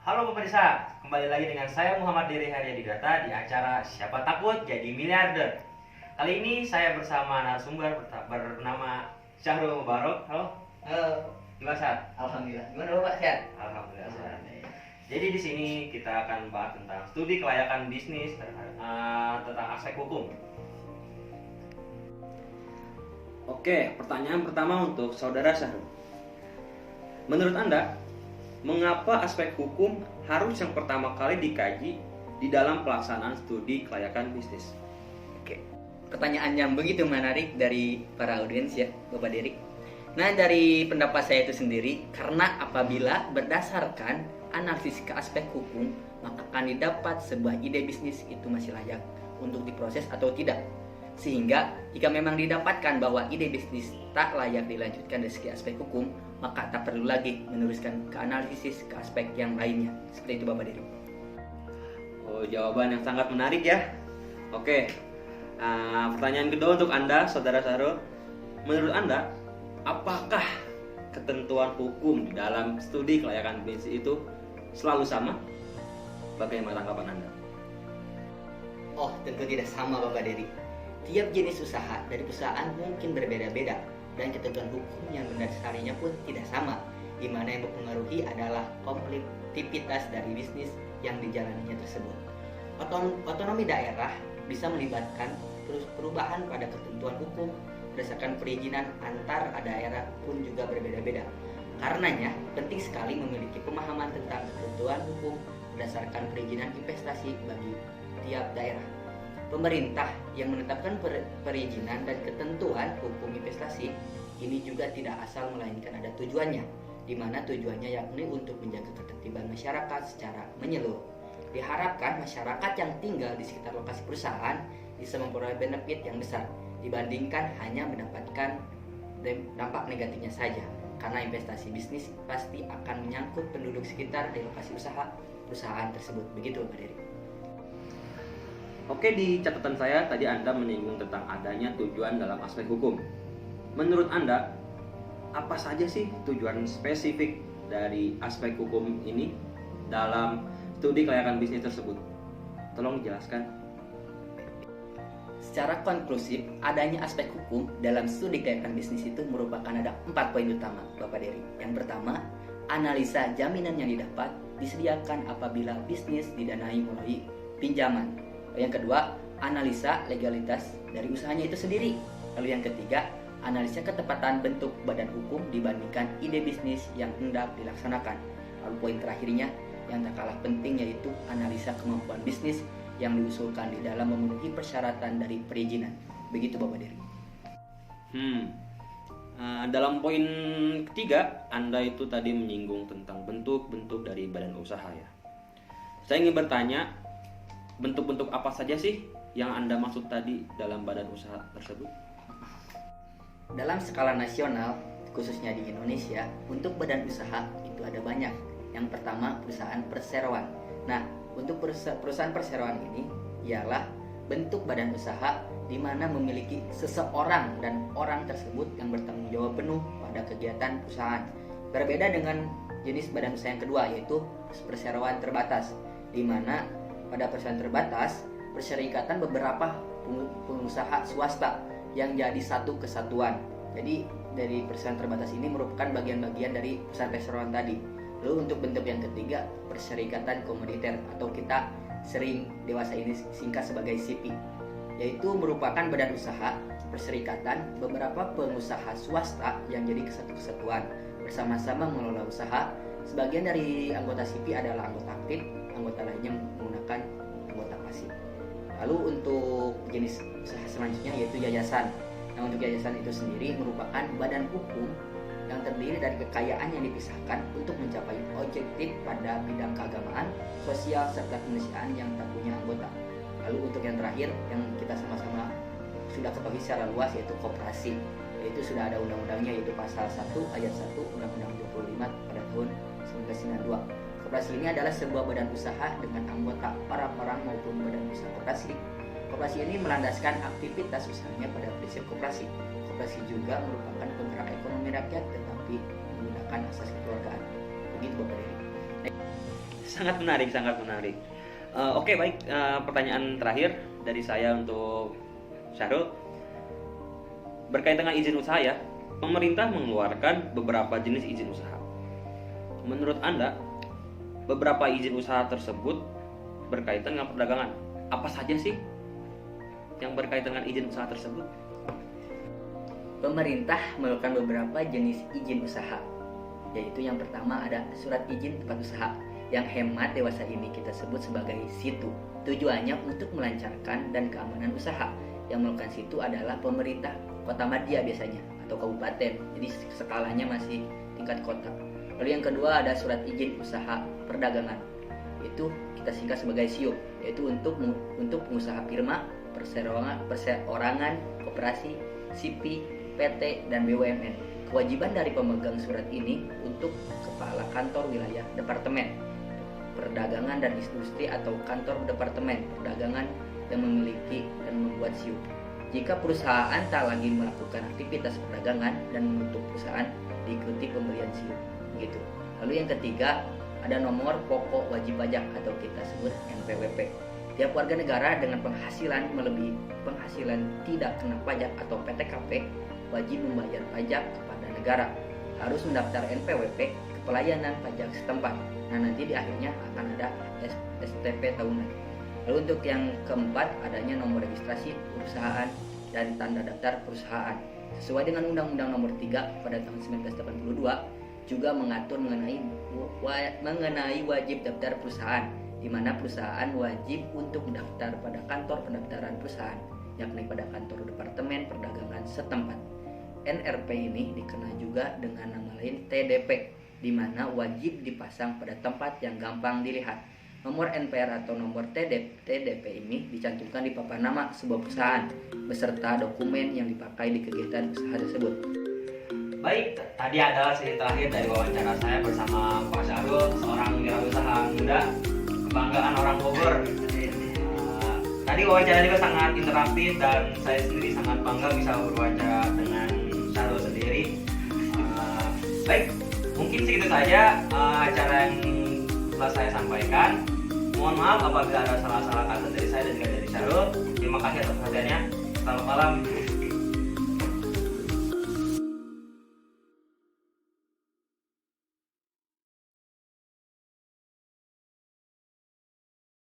Halo pemirsa, kembali lagi dengan saya Muhammad Diri Haryadinata di acara Siapa Takut Jadi Miliarder. Kali ini saya bersama narasumber bernama Syahrul Mubarok. Halo, Halo, gimana Syah? alhamdulillah. Gimana Bapak sehat? Alhamdulillah sehat. Jadi di sini kita akan bahas tentang studi kelayakan bisnis tentang aspek hukum. Oke, pertanyaan pertama untuk saudara Syahrul. Menurut Anda, mengapa aspek hukum harus yang pertama kali dikaji di dalam pelaksanaan studi kelayakan bisnis? Oke, pertanyaan yang begitu menarik dari para audiens ya, Bapak Derik. Nah, dari pendapat saya itu sendiri, karena apabila berdasarkan analisis ke aspek hukum, maka akan didapat sebuah ide bisnis itu masih layak untuk diproses atau tidak. Sehingga jika memang didapatkan bahwa ide bisnis tak layak dilanjutkan dari segi aspek hukum, maka tak perlu lagi meneruskan ke analisis ke aspek yang lainnya. Seperti itu Bapak Derik. Oh, jawaban yang sangat menarik ya. Oke, pertanyaan kedua untuk Anda, saudara Syahrul. Menurut Anda, apakah ketentuan hukum di dalam studi kelayakan bisnis itu selalu sama? Bagaimana tanggapan Anda? Oh, tentu tidak sama Bapak Derik. Tiap jenis usaha dari perusahaan mungkin berbeda-beda dan ketentuan hukum yang mendasarinya pun tidak sama, di mana yang mempengaruhi adalah kompleksitas dari bisnis yang dijalaninya tersebut. Otonomi daerah bisa melibatkan perubahan pada ketentuan hukum berdasarkan perizinan antar daerah pun juga berbeda-beda. Karenanya, penting sekali memiliki pemahaman tentang ketentuan hukum berdasarkan perizinan investasi bagi tiap daerah. Pemerintah yang menetapkan perizinan dan ketentuan hukum investasi ini juga tidak asal melainkan ada tujuannya, di mana tujuannya yakni untuk menjaga ketertiban masyarakat secara menyeluruh. Diharapkan masyarakat yang tinggal di sekitar lokasi perusahaan bisa memperoleh benefit yang besar dibandingkan hanya mendapatkan dampak negatifnya saja, karena investasi bisnis pasti akan menyangkut penduduk sekitar di lokasi perusahaan tersebut. Begitu Pak Dery. Oke, di catatan saya tadi Anda menyinggung tentang adanya tujuan dalam aspek hukum. Menurut Anda, apa saja sih tujuan spesifik dari aspek hukum ini dalam studi kelayakan bisnis tersebut? Tolong dijelaskan. Secara konklusif, adanya aspek hukum dalam studi kelayakan bisnis itu merupakan ada 4 poin utama, Bapak Dery. Yang pertama, analisa jaminan yang didapat disediakan apabila bisnis didanai melalui pinjaman. Yang kedua, analisa legalitas dari usahanya itu sendiri. Lalu yang ketiga, analisa ketepatan bentuk badan hukum dibandingkan ide bisnis yang hendak dilaksanakan. Lalu poin terakhirnya yang tak kalah penting yaitu analisa kemampuan bisnis yang diusulkan di dalam memenuhi persyaratan dari perizinan. Begitu Bapak Dery. Dalam poin ketiga, Anda itu tadi menyinggung tentang bentuk-bentuk dari badan usaha ya. Saya ingin bertanya, bentuk-bentuk apa saja sih yang Anda maksud tadi dalam badan usaha tersebut? Dalam skala nasional, khususnya di Indonesia, untuk badan usaha itu ada banyak. Yang pertama, perusahaan perseroan. Nah, untuk perusahaan perseroan ini ialah bentuk badan usaha di mana memiliki seseorang dan orang tersebut yang bertanggung jawab penuh pada kegiatan perusahaan. Berbeda dengan jenis badan usaha yang kedua, yaitu perseroan terbatas, di mana pada perusahaan terbatas perserikatan beberapa pengusaha swasta yang jadi satu kesatuan. Jadi dari perusahaan terbatas ini merupakan bagian-bagian dari perusahaan perseroan tadi. Lalu untuk bentuk yang ketiga, perserikatan komoditer atau kita sering dewasa ini singkat sebagai SIPI, yaitu merupakan badan usaha perserikatan beberapa pengusaha swasta yang jadi kesatu kesatuan bersama-sama mengelola usaha. Sebagian dari anggota SIPI adalah anggota aktif, anggota lainnya menggunakan anggota pasif. Lalu untuk jenis usaha selanjutnya yaitu yayasan. Nah, untuk yayasan itu sendiri merupakan badan hukum yang terdiri dari kekayaan yang dipisahkan untuk mencapai objektif pada bidang keagamaan, sosial, serta kemanusiaan yang tak punya anggota. Lalu untuk yang terakhir yang kita sama-sama sudah ketahui secara luas yaitu koperasi, yaitu sudah ada undang-undangnya yaitu pasal 1 ayat 1 Undang-Undang 25 pada tahun 1992. Koperasi ini adalah sebuah badan usaha dengan anggota para orang maupun badan usaha koperasi. Koperasi ini melandaskan aktivitas usahanya pada prinsip koperasi. Koperasi juga merupakan penggerak ekonomi rakyat tetapi menggunakan asas kekeluargaan. Begitu Bapak Dery. Sangat menarik, sangat menarik. Oke, baik. Pertanyaan terakhir dari saya untuk Syahrul. Berkaitan dengan izin usaha ya, pemerintah mengeluarkan beberapa jenis izin usaha. Menurut Anda, beberapa izin usaha tersebut berkaitan dengan perdagangan. Apa saja sih yang berkaitan dengan izin usaha tersebut? Pemerintah melakukan beberapa jenis izin usaha, yaitu yang pertama ada surat izin tempat usaha yang hemat dewasa ini kita sebut sebagai situ. Tujuannya untuk melancarkan dan keamanan usaha. Yang melakukan situ adalah pemerintah kota madya biasanya atau kabupaten, jadi skalanya masih tingkat kota. Lalu yang kedua ada surat izin usaha perdagangan, itu kita singkat sebagai SIUP, yaitu untuk pengusaha firma, perseorangan, koperasi, SIPI, PT, dan BUMN. Kewajiban dari pemegang surat ini untuk kepala kantor wilayah departemen perdagangan dan industri atau kantor departemen perdagangan yang memiliki dan membuat SIUP. Jika perusahaan tak lagi melakukan aktivitas perdagangan dan menutup perusahaan, diikuti pemberian SIUP. Begitu. Lalu yang ketiga ada nomor pokok wajib pajak atau kita sebut NPWP. Tiap warga negara dengan penghasilan melebihi penghasilan tidak kena pajak atau PTKP wajib membayar pajak kepada negara. Harus mendaftar NPWP ke pelayanan pajak setempat. Nah, nanti di akhirnya akan ada STP tahunan. Lalu untuk yang keempat adanya nomor registrasi perusahaan dan tanda daftar perusahaan. Sesuai dengan Undang-Undang Nomor 3 pada tahun 1982 juga mengatur mengenai wajib daftar perusahaan, di mana perusahaan wajib untuk mendaftar pada kantor pendaftaran perusahaan, yakni pada kantor departemen perdagangan setempat. NRP ini dikenal juga dengan nama lain TDP, di mana wajib dipasang pada tempat yang gampang dilihat. Nomor NPR atau nomor TDP ini dicantumkan di papan nama sebuah perusahaan beserta dokumen yang dipakai di kegiatan usaha tersebut. Baik, tadi adalah sesi terakhir dari wawancara saya bersama Pak Syahrul, seorang wirausaha muda, kebanggaan orang Bogor. Tadi wawancara juga sangat interaktif dan saya sendiri sangat bangga bisa berwawancara dengan Syahrul sendiri. Baik, mungkin segitu saja acara yang telah saya sampaikan. Mohon maaf apabila ada salah-salah kata dari saya dan juga dari Syahrul. Terima kasih atas perhatiannya. Selamat malam.